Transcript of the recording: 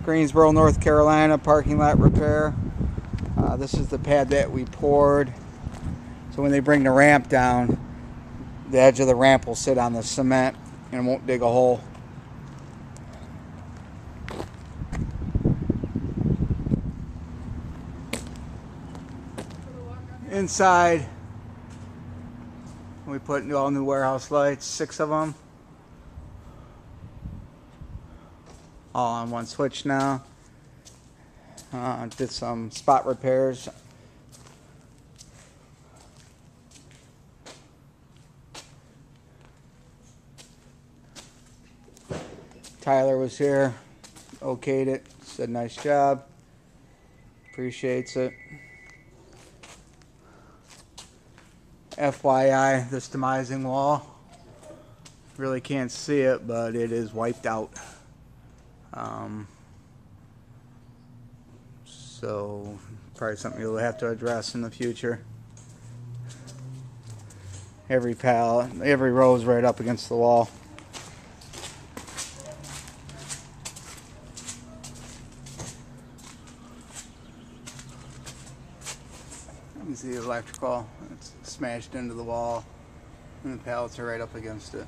Greensboro, North Carolina, parking lot repair. This is the pad that we poured. So when they bring the ramp down, the edge of the ramp will sit on the cement and it won't dig a hole. Inside, we put all new warehouse lights, 6 of them. All on one switch now. Did some spot repairs. Tyler was here, okayed it, said nice job, appreciates it. FYI, this demising wall, really can't see it, but it is wiped out. So probably something you'll have to address in the future. Every row is right up against the wall. You can see the electrical, it's smashed into the wall, and the pallets are right up against it.